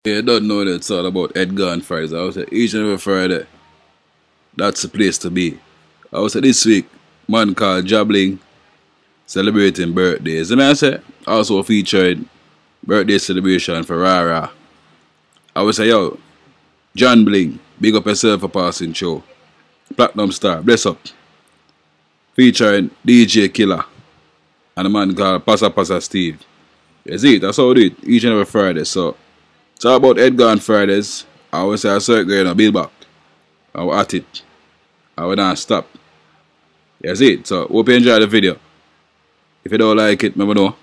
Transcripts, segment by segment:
You don't know that it's all about Edgar and Fridays. I would say each and every Friday, that's the place to be. I would say this week, man called Jabling celebrating birthdays. And I say, also featured birthday celebration for Rara. I would say, yo, John Bling, big up yourself for passing show. Platinum Star, bless up. Featuring DJ Killer and a man called Pasa Pasa Steve. You see it, that's how we do it each and every Friday. So, it's all about Edgar and Fridays. I always say I saw it going on, build back. I will at it. I will not stop. You see it? So, hope you enjoy the video. If you don't like it, remember know.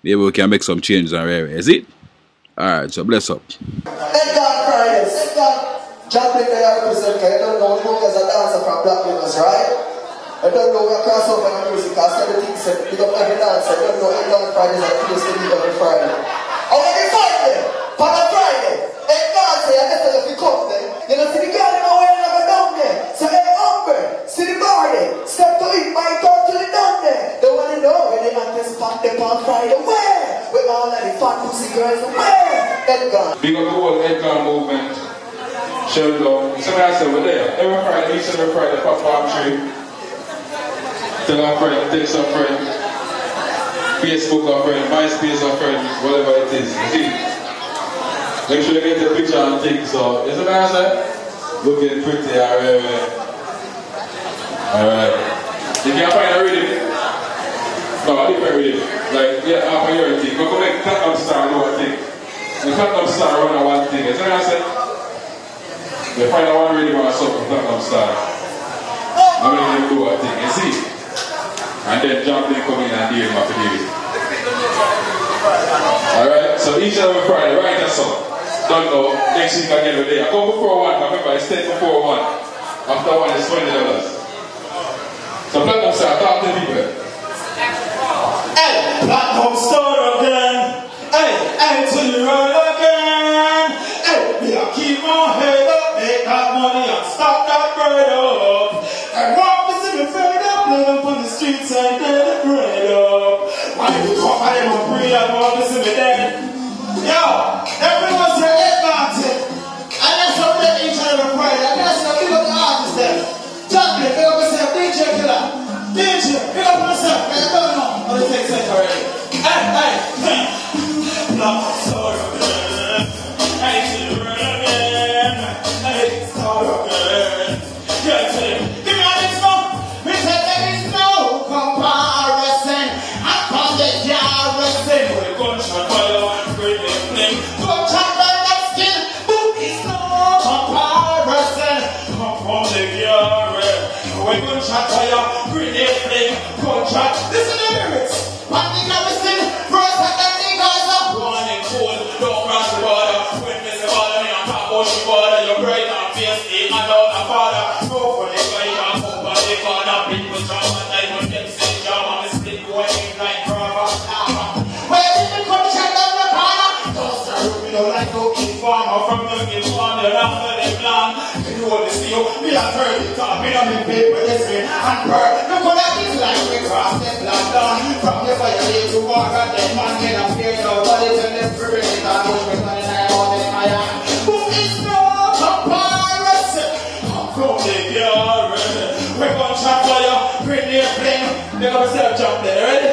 Maybe we can make some changes on area. You see it? Alright, so bless up. Edgar and Fridays. Jumping there represent, you don't know who is a dancer from Black Winners, right? I don't know where crossover in music, because everything said, pick up every dancer. I don't know Edgar and Fridays are close to me every Friday. And every Friday, for the Friday, Edgar say, I guess if you come there, you know, see the girl in my way, and I go down there. So, hey, Umber, see the bar there, step to it, my talk to the down there. They want to know when they want to spot them on Friday, where? With all of the fat pussy girls, where? Edgar. Big up the whole Edgar movement. Show love. Somebody I said, we're there. Every Friday, each and every Friday, pop palm tree. Tell our friend, text our friend, Facebook our friend, MySpace our friend, whatever it is. You see? Make sure you get the picture and things. So, is it nice, looking pretty, alright. You can't find a rhythm? No, I didn't find a rhythm. Like, yeah, half a year thing. We're going to make Platinum Star do one thing. The Platinum Star run on one thing. Is it nice? They find out one rhythm or something, Platinum Star. I'm going to do one thing, you see? And then Jumping come in and deal with the deal. Alright, so each and every Friday, write a song. Don't know, next week again we're there. Come before 1, remember it's 10 before 1. After 1 is $20. So Platinum Star, talk to people. Hey, Platinum Star again. Hey, till you run again. Hey, we are keep my head up, make that money and stop that bread up. And walk to see me fed up, live up on the streets and get the bread up. Why you come and them and pray and walk to see me dead? Yo, everyone's your head mountain. And that's how they each and every Friday. And that's how big up the artist there. Jumping, big up yourself, DJ Killer. DJ, big up yourself, man, I don't know. Oh, they take sense already. Hey. Platinum Star again. Hey, till you run again. Hey, Star again. Yeah, give me all this smoke. We said there is no comparison. I found the garrison. With a gunshot fire, great big fling. Gunshot fire, that skin. Book is no comparison. Come from the garrison. With gunshot fire, great big fling. Gunshot. Listen to the lyrics. One thing I listen. First I can think of the one in cold. Don't cross the border. When Mr. Border, me on top of the border. You're bright and fierce. And out the father. Go for the guy and over the corner. People traumatize when them say drama. Me split going like brother. Where did the come check down the corner? Just a room, you know, like no king farmer. From the king farmer, down to the land. You know the seal. Me a turn it up. Me a make paper, this way. And bird. Look what that is like. We cross the black down. From the fire, to walk at them. Man, get up here. Nobody tell them for it. I push me on the night. All in my hand. Who is no comparison? From the garden, we're going to shot fire, bring the flame. They're going to start jump there, ready?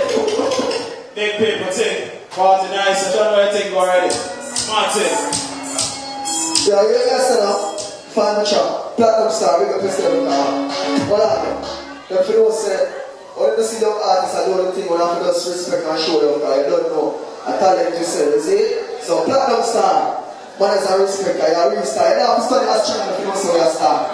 Big paper thing, party nice, I don't know what I think already. Smart thing. Yeah, you guys set up, find the chop, Platinum Star, big up yourself now. What happened? Them for those say, when you see young artists, I do the thing when I have to just respect and show them, because you don't know a talent yourself, you see? So Platinum Star, man is a respect, you're a real star. You don't have to study as China if you don't say you're a star.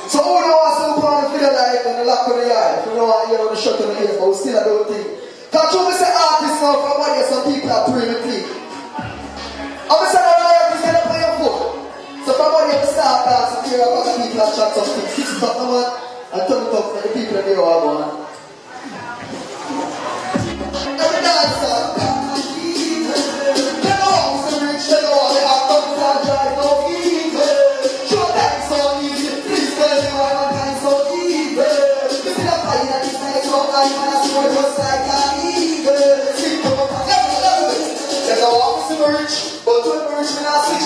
So who don't want to put on the video like on the lock of the eye? If you don't want to hear on the shot on the ears, but we still don't think. Because you say artists now, from one year some people are primitive. I'm going to say that artists end up on your foot. So from one year to start dancing, hear about the people that chat something. Fix it up, man, and turn it up for the people that they are going. Every dancer. They know how to reach, they know how they have to drive, no evil. Show them so easy. Please tell me why one time so evil. You see the fire that is nice, so I want to see what it was like an eagle. See, come up and level. They know how to reach, but when we reach, we not switch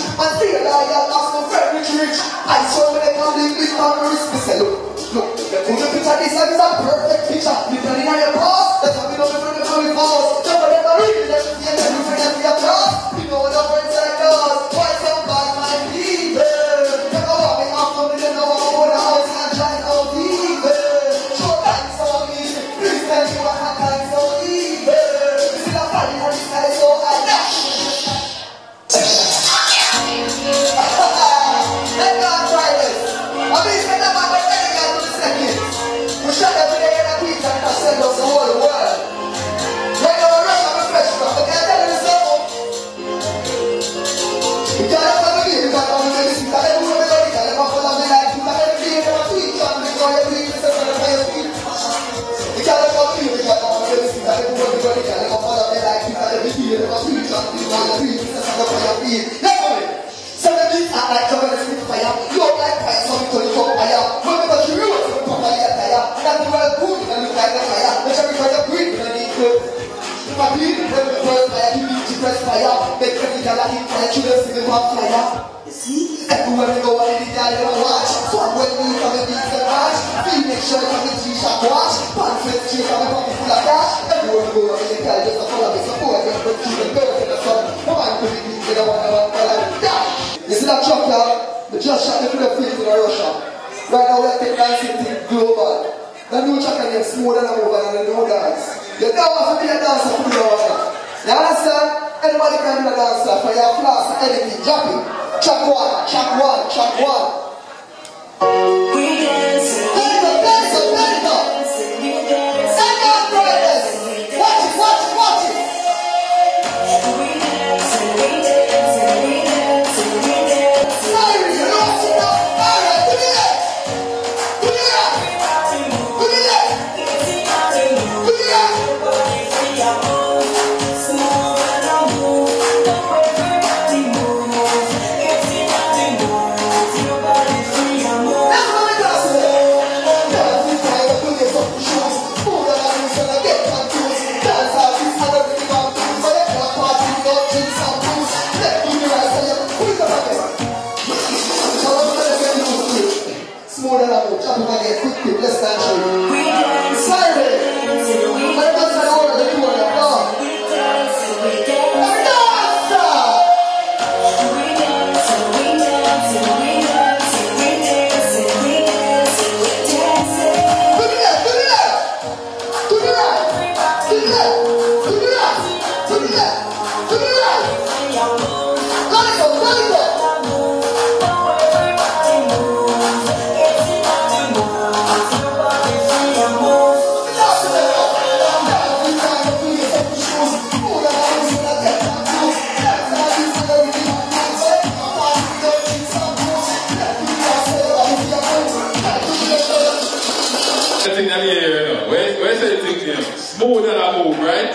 this is a perfect picture. Literally in your past, that's what we know before we pause. Jump on the marine, let's see and we forget we have lost. We know the words that does. Why so bad, my people? Take a walk in our family, they know our own house and try out evil. Show time so easy, please tell me what my time so evil. This is a party and this guy so high. Let God try this. I mean, it's not about any guy to the second. We shot every day in a pizza and send us the whole world. Right now, we're rushing on the fresh stuff, but can't tell you something. We can't have a baby, we can't have a baby. We can't have a baby, we can't have a follow me like you. We can't have a baby, we can't tweet on me, so you tweet, so you're going to speak. We can't have a baby, we can't have a baby. We can't have a baby, we can't have a follow me like you. We can't have a baby, we can't tweet on me, so you tweet, so you're going to speak. Some of these act like you're going to speak fire. You don't like fire, so you turn it up fire. When because you realize you're properly a tire. That's the world good, you look like a fire. Make sure you try to breathe, you don't need to. If I breathe, when the first fire, you need to press fire. Make every girl that eat fire, you don't see them on fire. You see? Everywhere you go, I need the girl you don't watch. So when you come and beat the match, make sure you have the G-Shock watch. Pants with cheese, I'm a pocket full of cash. Everywhere you go, I need the girl just to follow me. So go and get the keep and go to the sun. No man could be beat, you don't want to follow. You see that truck now? We just shot the Philip Fields in Russia. Right now we're taking dancing thing global. The new track is smoother than over than the new dance. You don't have to be a dancer for the order. You understand? Anybody can be a dancer for your class or anything. Drop it. Track one, track one, track one. We dance. Dance up. Stand up, brothers. Watch it. We dance. Let's dance. We dance. Saturday. Let us know what they do on the floor. We dance. We dance. Smooth and I move, right?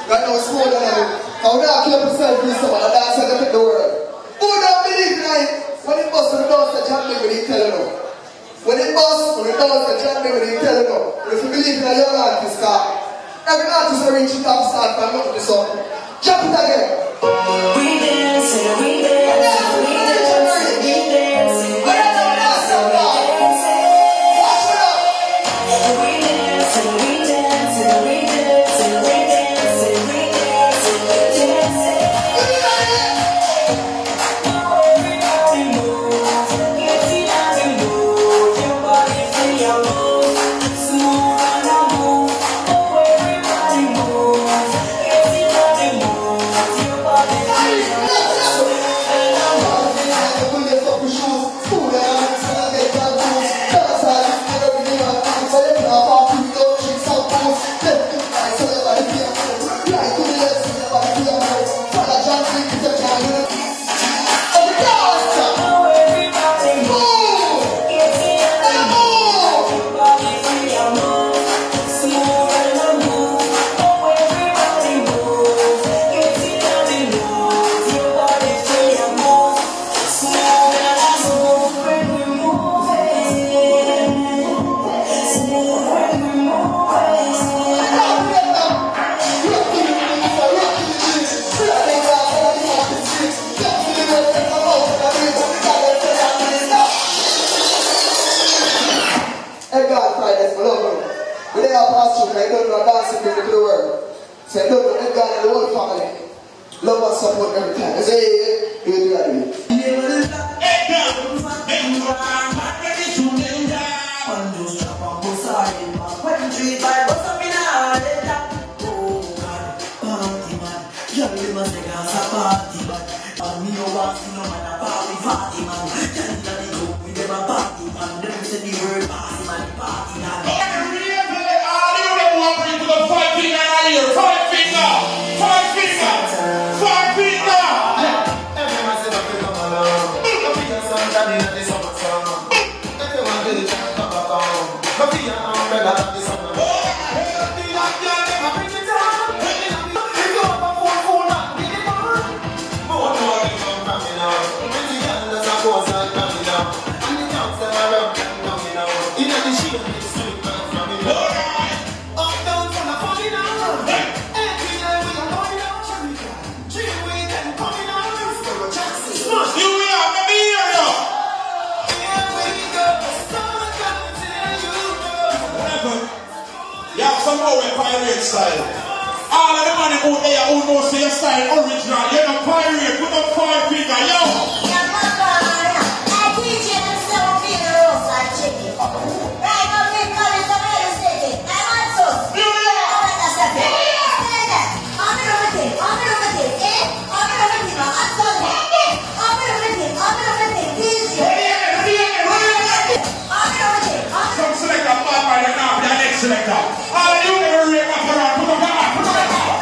Right now, smooth and I move. Now, now, keep yourself in someone and dance and look at the world. Who don't believe, right? When it busts on the doors, the John Lee, he tell you. When it busts on the doors, the John Lee, he tell you. But if you believe in a young artist, every artist will reach the top start from nothing to something. Jump it again. We dance and we dance. We dance and we dance. We dance. Everybody move, bring it to the world. Say, look, let God and the whole family. Love and support every time. I say, hey, you do that. Pirate style. All of the money out there who knows your style original, you're not pirate, put up 5 finger, yo! Some selector, Bob right now, the next selector. All of you never read my parade, put up your hand, put up your hand.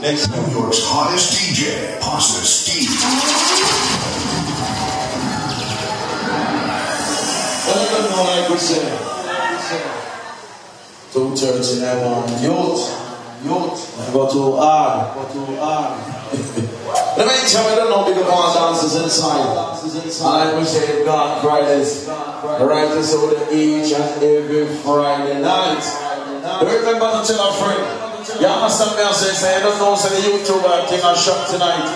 New York's hottest DJ, Pasta Steve. Well, I don't know, like we say. 2:30 in that one. Youth. I go too hard. The main time I don't know big up all dancers inside. And like we say, God Fridays. The righteous over each and every Friday night. But remember to tell a friend. You understand me? I say, I don't know, say the YouTuber thing I shot tonight.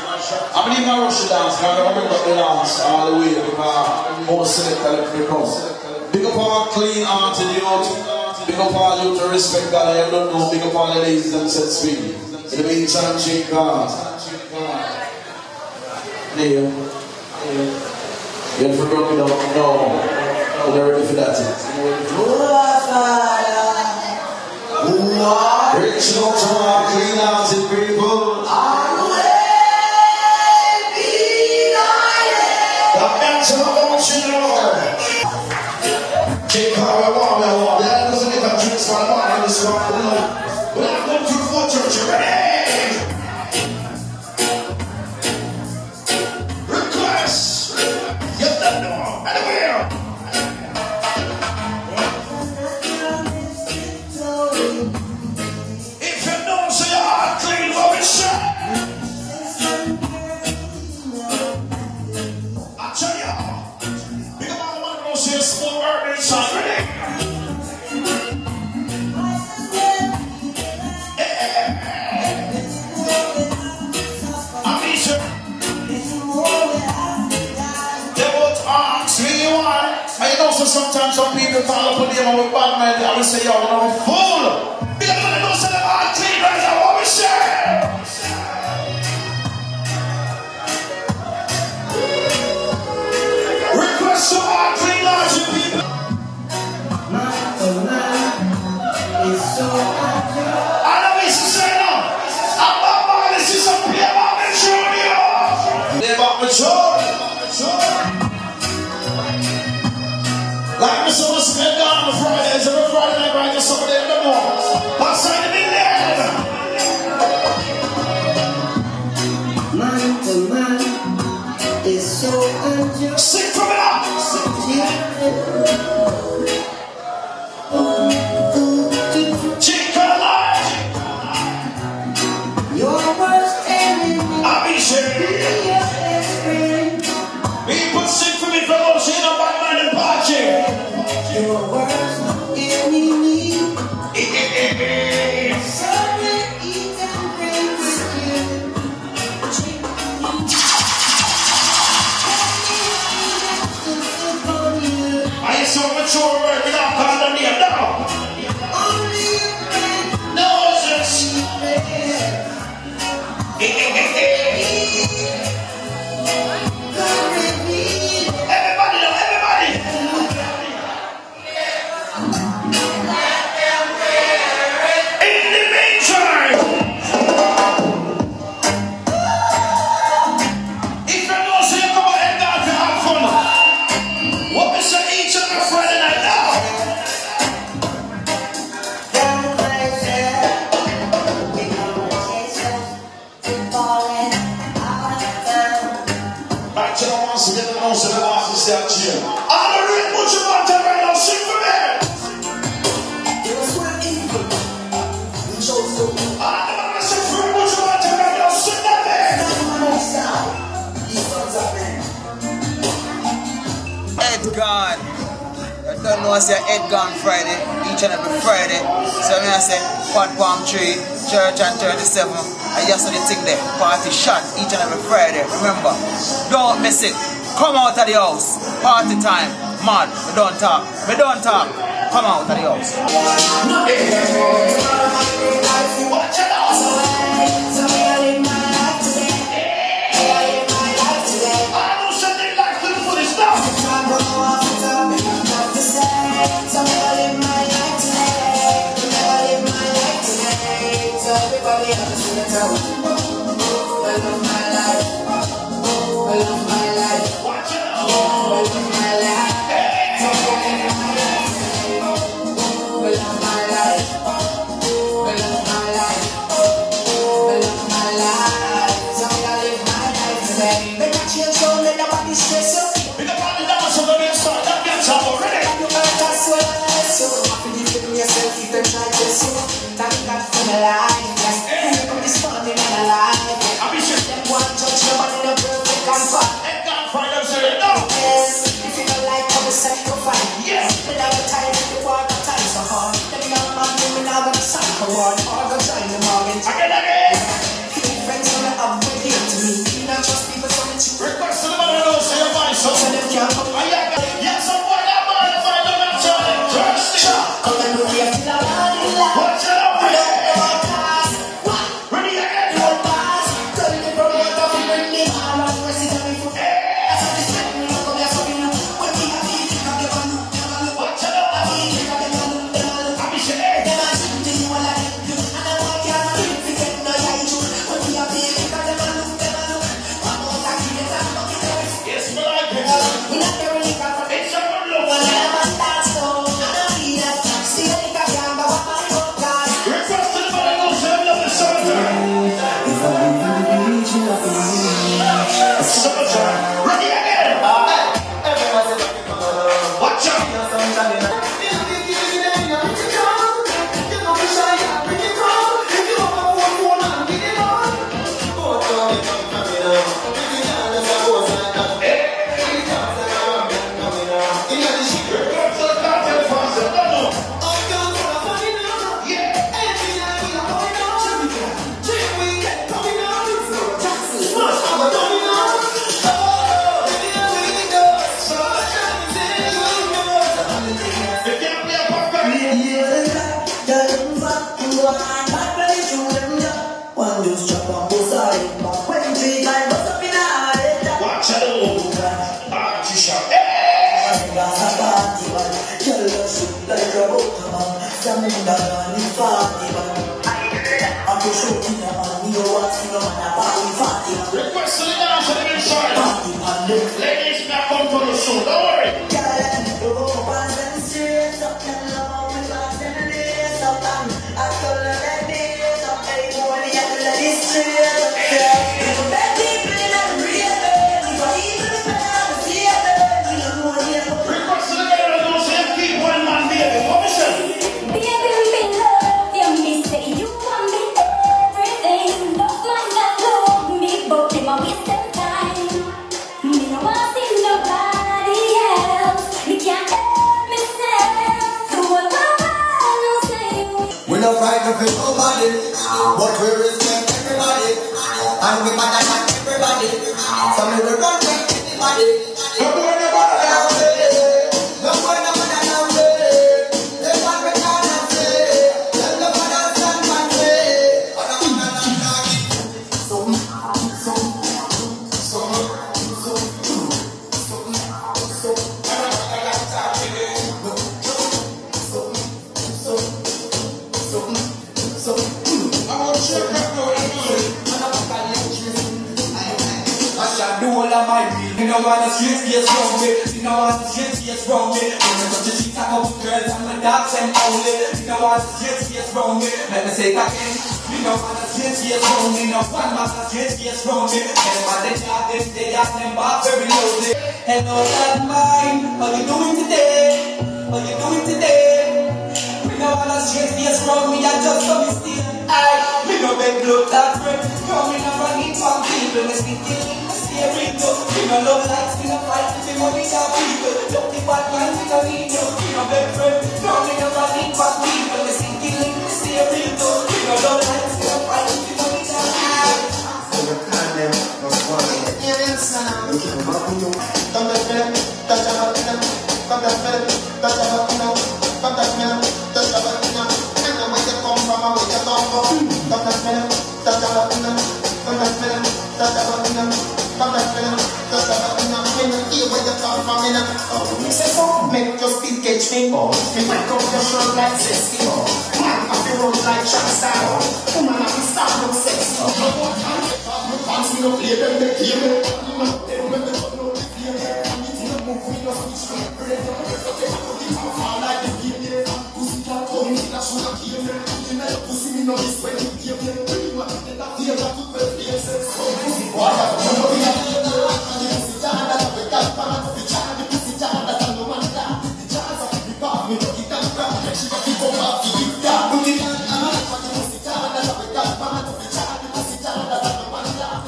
I believe I rush the dance, I don't remember the dance all the way because more selected let me come. Big up all clean hearted youth. Big up all youth to respect God. I don't know, big up all the ladies and set speed. In the meantime, check God. Neil. You have to rub it up. No. You're ready for that. Reaching out to our clean-hearted people. The mental emotional. Take power, warm. That doesn't even drink some water in this one. But I'm going to the church. You ready? Request. You don't know. Anywhere. So sometimes some people call up on them with bad mind, I will say, yo, I'm a fool. Because when they don't say them all clean, that's what we say. Request some all clean logic people. I know what you say now. I'm not bad, this is a play about the junior. Play about the junior. Like me so spend down on Fridays, every Friday night right just over there in the morning. Outside the million. Man to man is so unjust. Sing from it up. Chicken alive. Your worst enemy. I be sharing. People sing for me, fellows, in a bad man and party. Your worst enemy. Sorry, eat and drink with you. I saw mature word without calling them now. Only a friend. No, just. Everybody know, everybody. In the meantime, if you know, so you come out and dance to have fun. What we say each and every Friday night now? Back to the ones who get the most of the artists out here. All the red butcher want to right now, sing for me. All the man sing for me, butcher want to right now, sing that man. Edgar. I don't know I say Edgar Friday, each and every Friday. So I say Fat Palm Tree, Church and 37. And yesterday thing there, party shot each and every Friday. Remember, don't miss it. Come out of the house. Party time. Man, we don't talk. We don't talk. Come out of the house. Watch it out. I don't say they like to do this stuff. Watch it out. Thank God for my life. Yes, this morning I'm alive. One touch your Request to the dance on the inside. Ladies, now come to the show. Don't worry. Request to the girl that don't say keep one man baby. What we say? We don't fight for nobody, but we respect everybody, and we matter than everybody. So we will run with anybody. Don't go nobody down there. Don't go nobody down there. They want me down and say, let nobody stand my way. Do all of my real. You know what the streets gets wrong me. You know what the streets gets wrong me. When I touch the streets, I come with girls and my dogs and only. You know what the streets gets wrong me. Let me say it again. You know what the streets gets wrong me. No one man the streets gets wrong me. Everybody talk them, they ask them back very loudly. Hello, that mine. How you doing today? How you doing today? You know what the streets gets wrong me. I just come still. Me no beg blood that friend. Coming up and eat some people. Me speaking. We don't love likes, we don't fight, we money our people. Don't be bad man, we don't need you. We don't beg friend, no, we don't need bad people. We sing killing, we stay real though. We don't love likes, we don't fight, we money our people. So the plan them was one. Yes, and we can rock you. Come back, man. Touch about them. Come back, man. Touch about them. Come back, man. Touch about them. And the way you come from, where you come from. Come back, man. Touch about them. Come back, man. Touch about them. Come back, man. Touch about them. Here where you come from, you know. Oh, you say so. Make your speed catch me. Oh, me might come your shirt like sexy. Oh, man, I feel roll like Shasta. Woman, I feel start no sex. Oh, fancy no play them, they kill me. Them when they don't know the fear. And it's no move, we no switch from the brain. Okay, I put it on fire like the game. Pussy can't come in, that's what I kill me. You know, pussy me no this when you kill me. You want to get that fear, that to put the sex. Oh, pussy, boy, I don't know we are here. And the pussy down, that's a big part of the child. The pussy down, that's a no man down. The chance of the bar, we don't get that crap. She got to go back, keep it down. Put it down, the pussy down, that's a big part of the child. The pussy down, that's a no man down.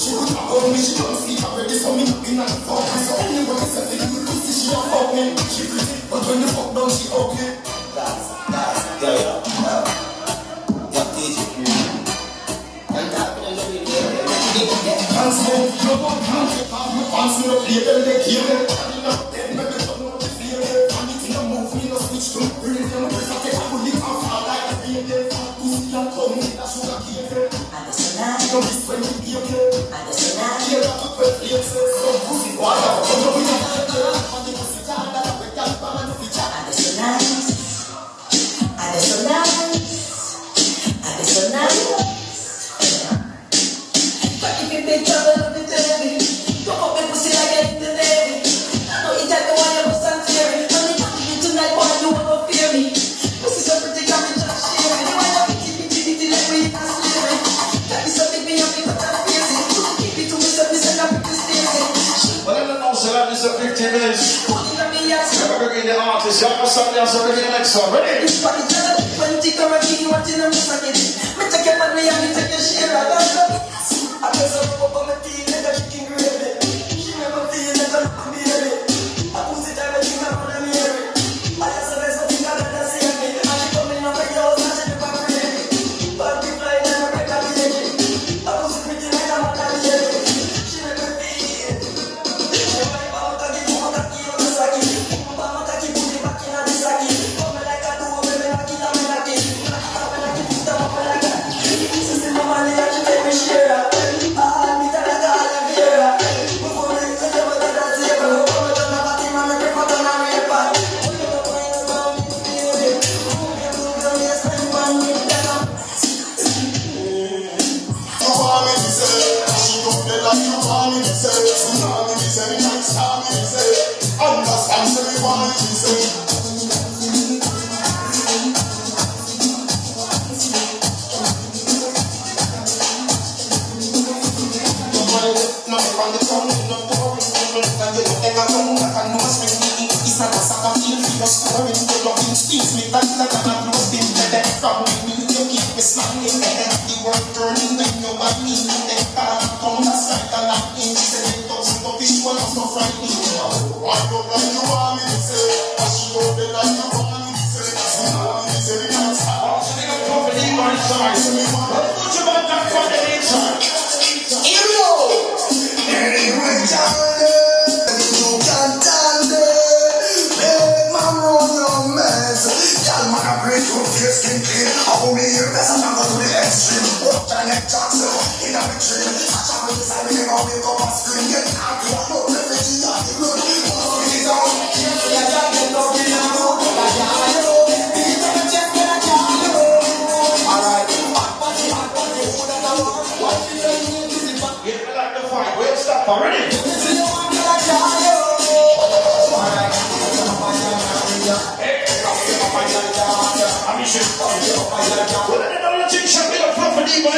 She would not hold me, she don't sleep already, so me looking at the phone. So anyway, I said, you pussy, she don't fuck me. She pretty, but when you fuck down, she okay. What is it? Can't smoke, no one can't take off my pants, no play them, they kill them. And you know, them, maybe don't know the fear. And if you don't move, me no switch to bring them. If I take a bullet and fall like a baby. Pussy and come in, that's what I keep it. You don't miss when you give it. Here I put the places, so pussy boy, I'm going to be a man. And the pussy down, that's a big man, the feature. But if you big trouble, let me tell you. Don't put me pussy like the Navy. I know you take the one you was on Terry. Only want you tonight, boy, you won't fear me. Pussy so pretty, come and just share it. You want to be kitty, like we can steer it. That is something me up, but I'm busy. Keep it to me, so this is not pretty stairs. Well, I don't know, so that is a 15 minutes. Never bring the artist, y'all know something else, so bring the next song. Ready? This party, when you take a ruggy, you want to know me, so get it. Me take your money and me take your share. I don't know. I guess I'm up on my team, and I'm kicking gravy. She never feel like I'm a baby. I put it down, I think I'm on a mirror. I just said there's nothing that I see me. And she coming up like yours, and she be back with me. Party flying and I'm back at the edge. I put it pretty like I'm a candy. She never feel. She wipe out, I give you what I give you, the saki. I'm a taki, put it back in the saki. Come like I do, I'm a lucky, I'm a lucky. I'm a lucky, put them up like that. This is the money that you like you want me to say. Tsunami me say, next time me say. Understand say me want me to say. On the tongue, no pouring, and you look ever come back and no swing. It's not a soccer field, you're scoring, you're looking steals me, but like I'm not losing the deck from me. You keep me smiling, the world turning when you want me. Then come that's like a lightning. She said, it doesn't go visual, I'm so frightening. I don't like you want me to say, but she don't like you want me to say. So now me say, it's hard. So they don't come for the man side. So me want to put you back down for the nature. Here we go. Anyway, darling, you can't tell me. Make my run no mess. Y'all man, I break your face skin clean. I will be your best and I'm going to the extreme. What the neck talks in a dream. I try to decide me how we go on screen. Get out of your road, let me see how you look. It's on. Yeah, get no get out. Alright, hot body, who that I want? What you need? Get me like the fight, wait, stop already.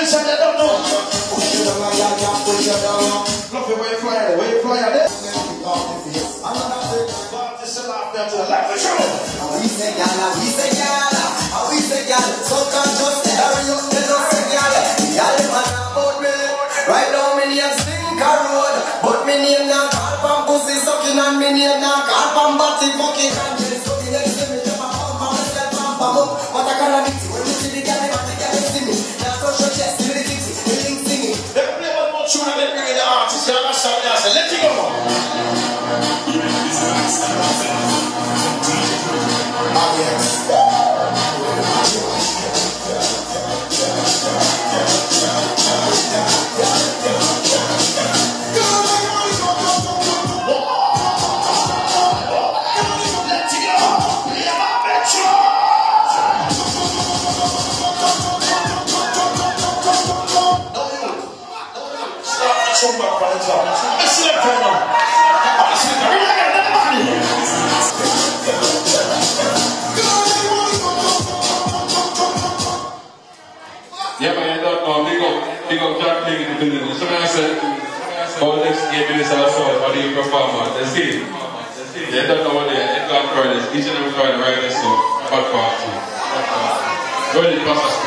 I don't know. Love the way you fly there, where you fly there. I'm not this is out there to the left of the show. We say yalla, we say yalla, so can't just hurry up, they don't say yalla. Yalla man about me, right now me name Stink a road, but me name now call from pussy sucking and me name now call from body fucking. So the next time me jump up, myself and pump up, what I call a mix, when you see the guy, the guy see me, now touch your chest, see the things, the thing singing. Let me play one more tune and then bring in the artist, you understand me, I say let it go. Oh yes. Yeah, man, you don't know. Big up Jack King in the building. So I said, oh, next game in this episode, how do you perform? Let's see. They don't know what they are. Edgar Fridays, each and every Friday, right next to Hot Party. Ready, Pastor.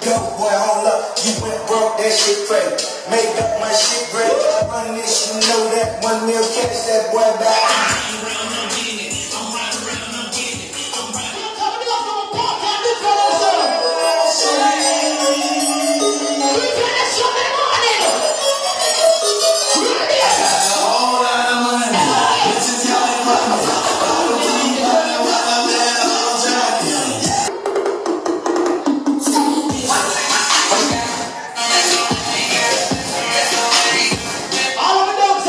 Yo, boy, hold up, you went broke, that shit fake. Make up my shit great. Run this, you know that 1 mil cash, that boy back. All of the dogs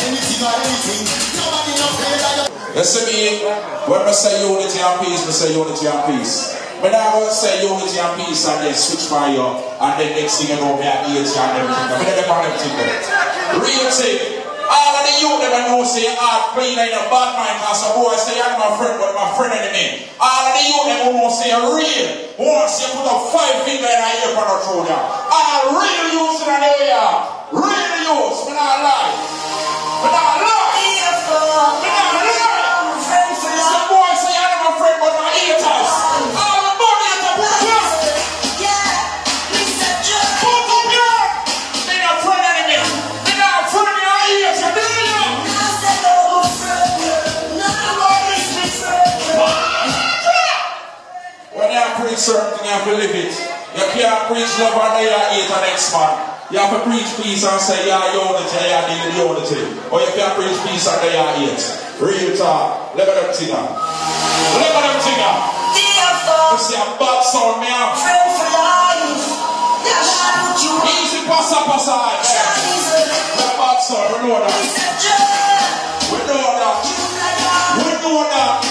Anything I You see me, when I say unity and peace, I say unity and peace. But I will say unity and peace and then switch my up and then next thing you know me I eat and everything. But then I'm real thing. All of the youth never know say art clean in a bad mind because some boy say I'm my friend but my friend enemy. All of the youth never know say real. Once you put up 5 fingers in a ear for the throat. All real youths in the area. Real youths. We're not lie. We're not lie. We're not lie. Some boy say I'm my friend but my ears. Certain thing you have to live it. You can't preach love and then you hate the next man. You have to preach peace and say you are unity, you are dealing with unity. Or you can't preach peace and then you hate. Real talk. Look at them thing. Look at them thing. You see a bad sound me up. Easy passa. The bad sound, we know that. We know that. We know that.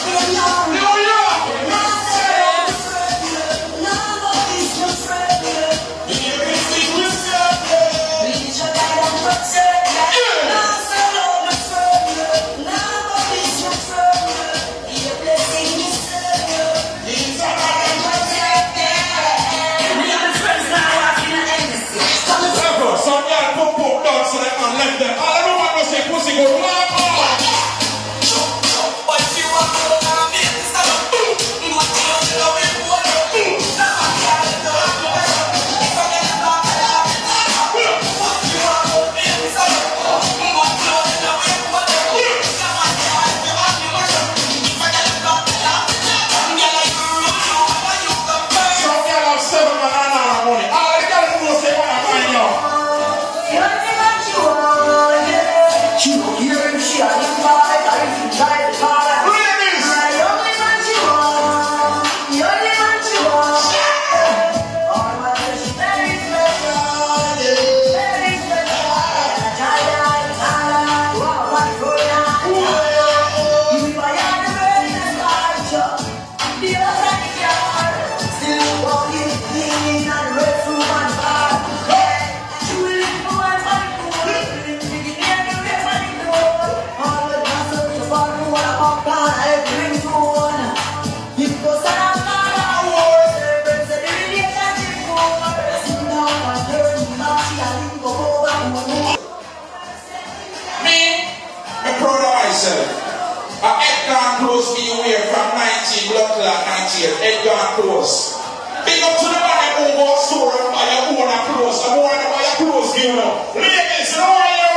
Edgar Close. Big up to the man who bought store and buy your own clothes. I'm going to buy your clothes, you know. Ladies, you know what you're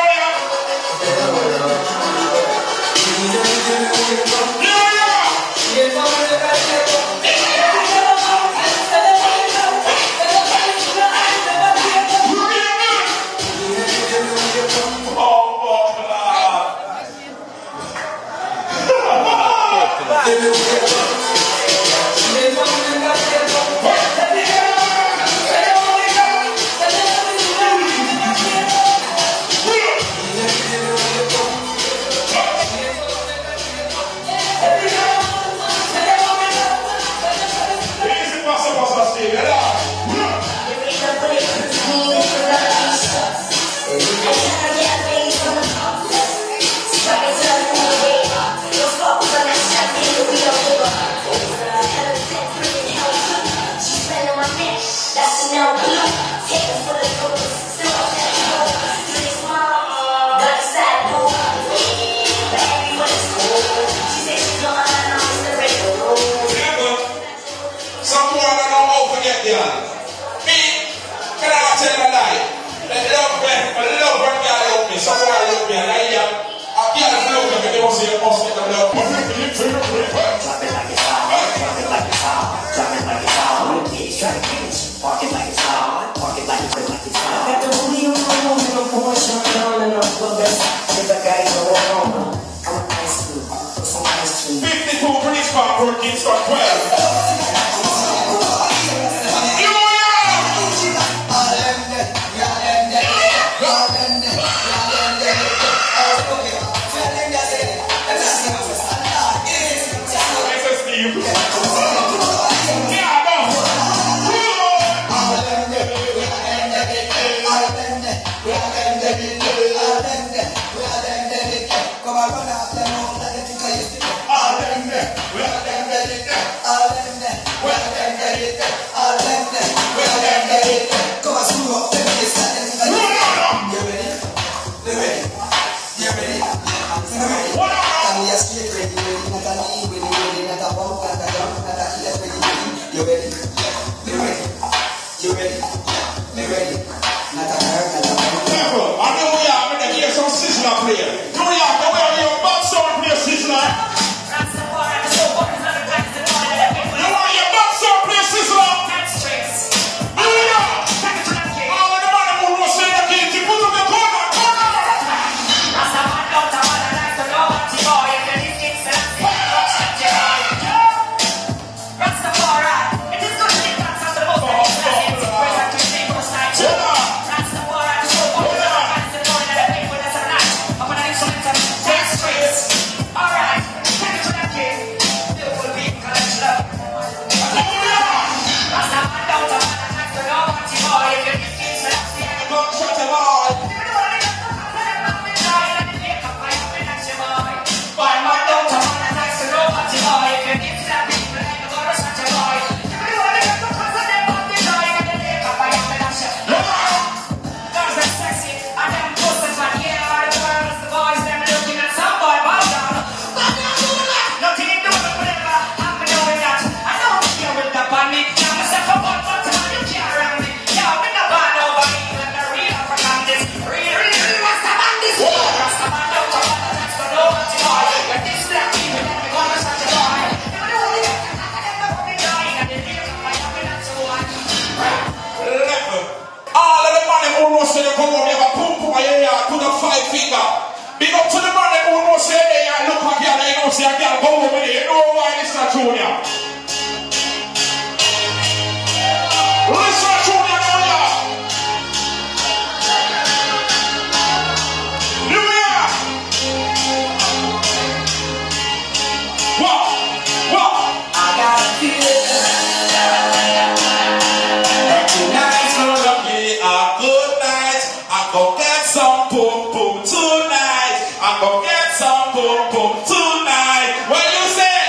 some boom boom tonight. What you say?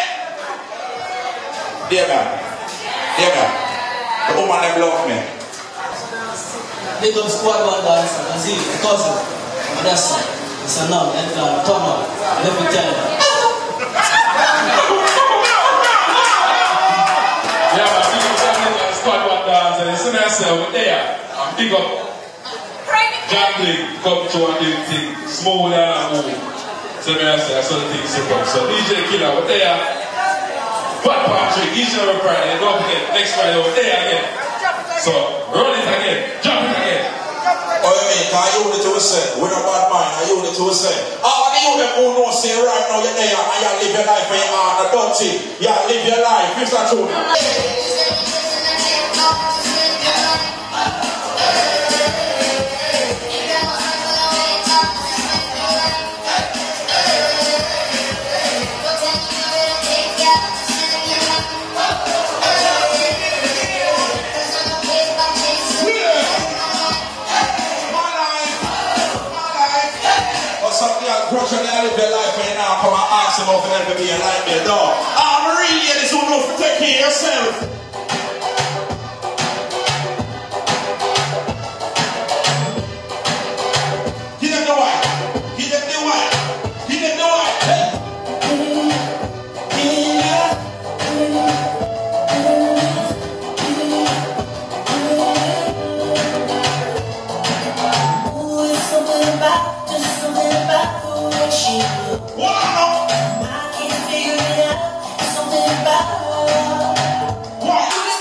Dear man. Dear man. The woman them love me. Big up squad one dance, Aziz, cousin, Odessa, it's a numb, Edgar, Tomo, let me tell you. Yeah, but big up squad one dance, and as soon as we're there, I'm big up jangling, come to one thing, smooth and move. So I say, I saw the thing sit up. So DJ Killer, we're there. Fat Patrick, each and every Friday, don't forget, next Friday over there again. So, roll it again, jump it again. Oh, you mean, because you need to say, we're not bad mind, and you need to say, you them who know, say right now you're there, and you live your life and you are not dirty. You live your life, Mr. Tuna. Pressure they live their life and now come and ask them if they ever be a nightmare. No. I'm really this who knows to take care of yourself. Give them the white. Give them the white. Give them the white. Hey. Wow! I can't figure it out. Something about her. Wow!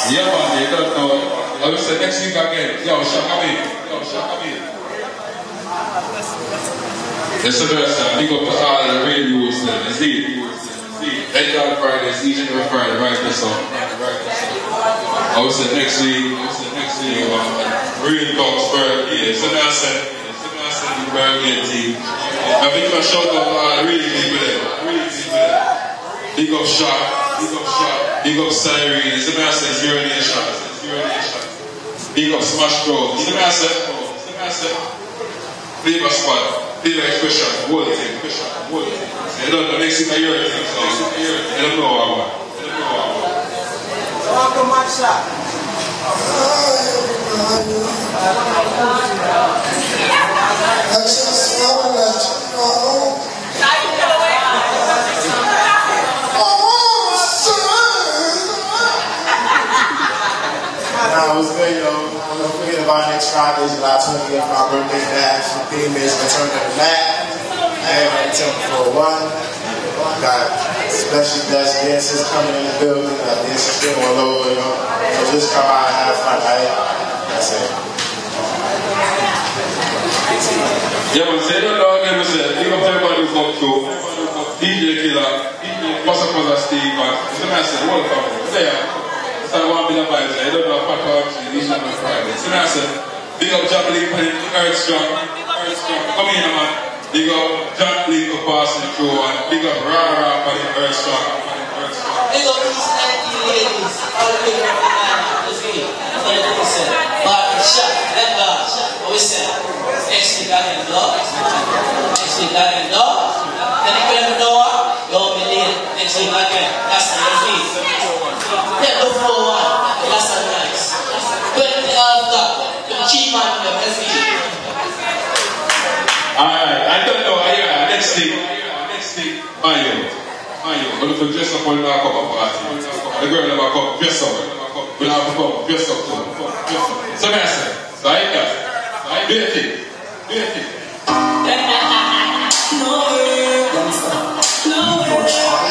Yeah, man, you don't know. I will say next week again. Yo, Shaka me. It's the best time. Big up to all the radios then. It's the Edgar Fridays, each and every Friday, right this song. I will say next week, real talks birthday. So now I said, the birthday team. I think I shout out all the really people there. Big up Shaq. Big up Cyrene, it's the master, it's your nation. Big up Smash Bros, it's the master. Flavor Squad, Flavor Expression, whole thing. You don't know, next thing I hear it, you don't know what I want. Welcome, Maxa. Nah, it was good, yo. Don't forget about next Friday, July 20th, my birthday bash. The theme is Return to the Mat. Everybody Temple 401. Got special guest dancers coming in the building. Got dancers spinning all over, yo. So just come out and have fun, right? That's it. Yeah, but say don't know again, we say, big up everybody who's up to DJ Killer, Pasa Steve, it's the master, the whole family. So I want to be the vibes, I don't know what part of each and every Friday. So now I said, big up Jack Link for the Earth Strong. Come in, man. Big up Jack Link for passing through, and big up Rara for the Earth Strong. Big up these 19 ladies, all the way from the let's see. For the person, Barbie Shot, let go. What we said, next week I can block. Next week I can block. Then you can know what? You'll be late. Next week I can. That's the next week. Yeah, look for one. That's a nice. 20 after. The cheap man, the best week. Alright, I don't know. Yeah, next week. Mayo. But if you dress up on the cover party, the girl never come dress up. We'll have to come dress up too. So I say, so I got do your thing. No way.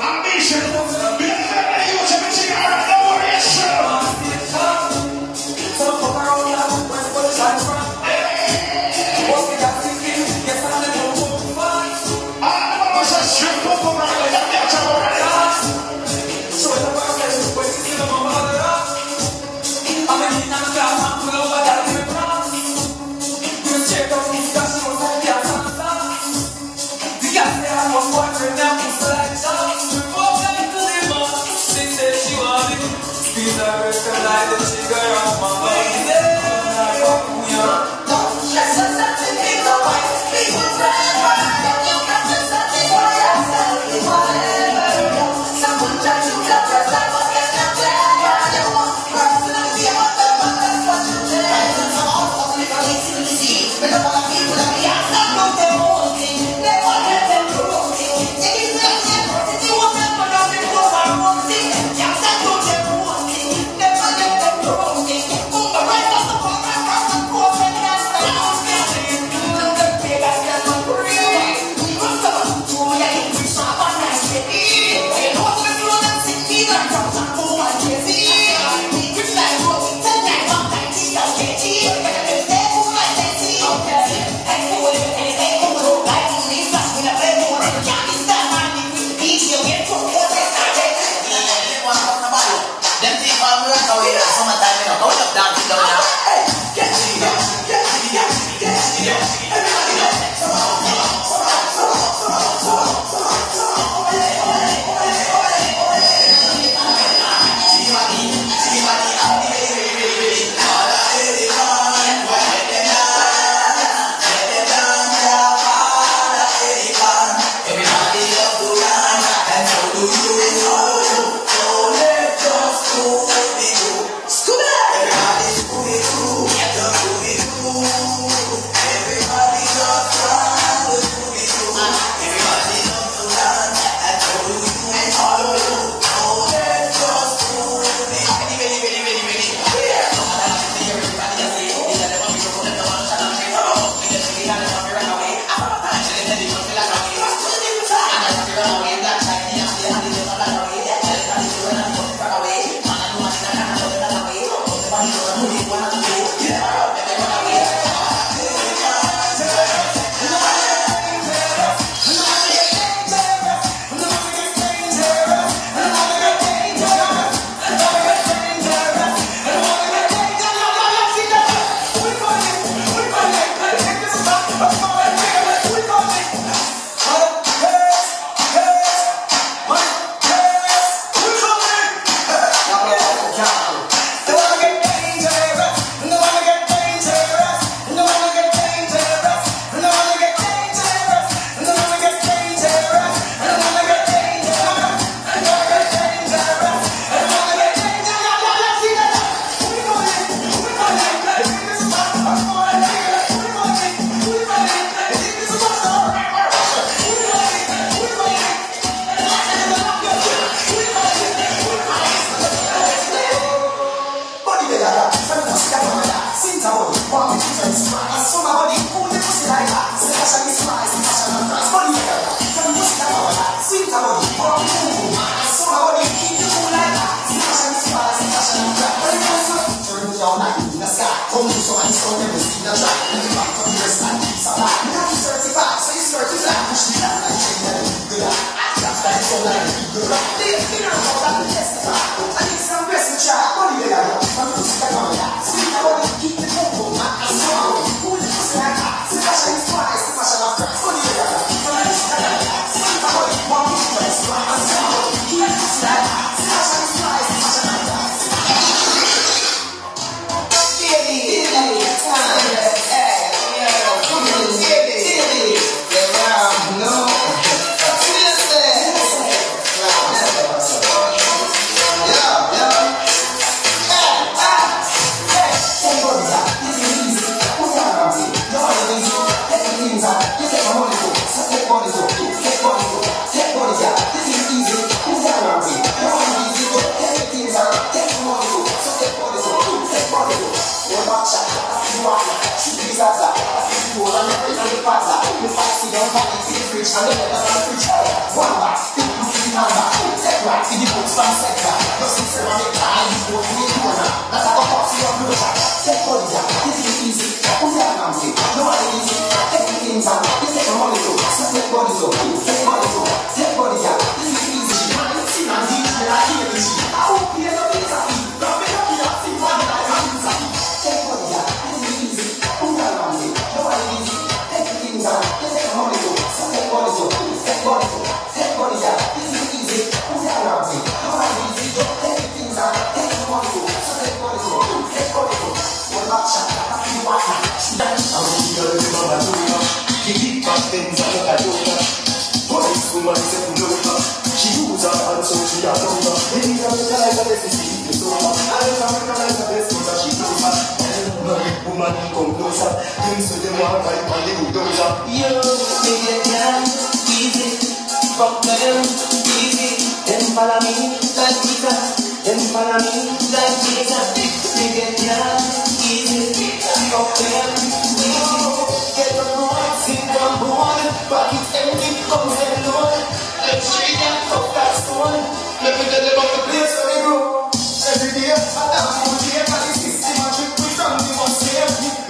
Ambition. Woman, come closer. Things to them all right on the bulldozer. You make it down easy. Fuck them easy. Them follow me like Peter. Them follow me like Jesus. Make it down easy. Fuck them easy. Get the board, sit down board. Pocket empty, comes and load. Let's shake and fuck that stone. Let me tell you about the place where we go. Every day, I'm full day, but it's systematic.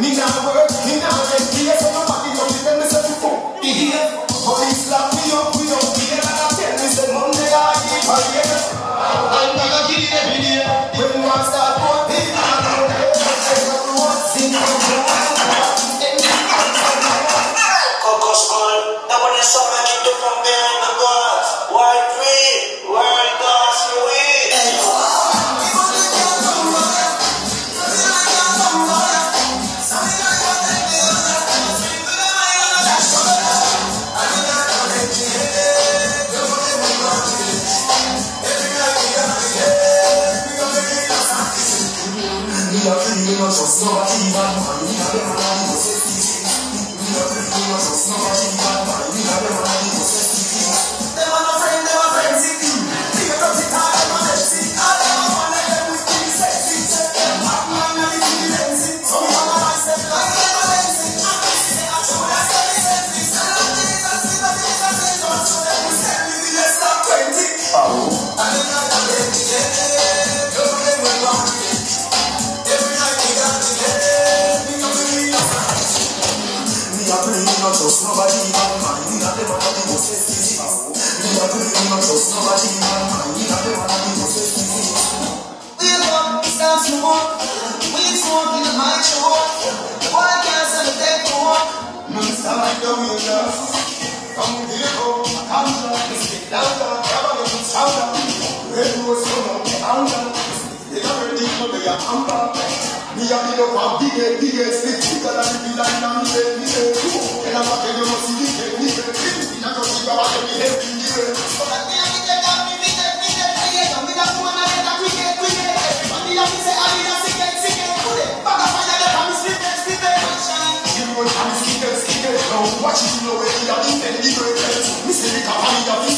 Me now work, me now get here, so nobody know me, tell me say you fuck me here. Police lock me up, we don't care, and I tell me say Monday I give a year. I'm gonna kill it every day. When one start voting, I know that everyone sing from Coco Skull, that one is something keep the from behind the bars. White free, world boss, we. Just nobody man, we have them on the necessity. We have them on just nobody man, we have them on the necessity. Them are no friend, them are friends with you. They get up to time, them are messy. All them are one like them with things sexy. Them hot man and they feel lazy. So we have a mindset like them are lazy. And they say I show that they send me. Send them Jesus, in the Jesus, they don't show them. We send me the less than 20. Oh. And then I got them, yeah. Don't let me wrong. Not just nobody man, we have them on the most easy. We are doing not just nobody man, we have them on the most easy. We love stars more, we smoke in the mic show. Boy can't sell the dead more. Man start like the wheelers. Come here, go, come down, stick down, grab a little sounder. Red rose come up, under. They are ready for the amber. Me a be the one big split bigger than the villa in a me and I'm not telling you see the head me I don't think about the head in the way. So that me a me take up me and me that woman a get a quick everybody a me say I need a sick put it back up on the left and me split you know I'm stick now watch it you know where you are in the great me say the company of the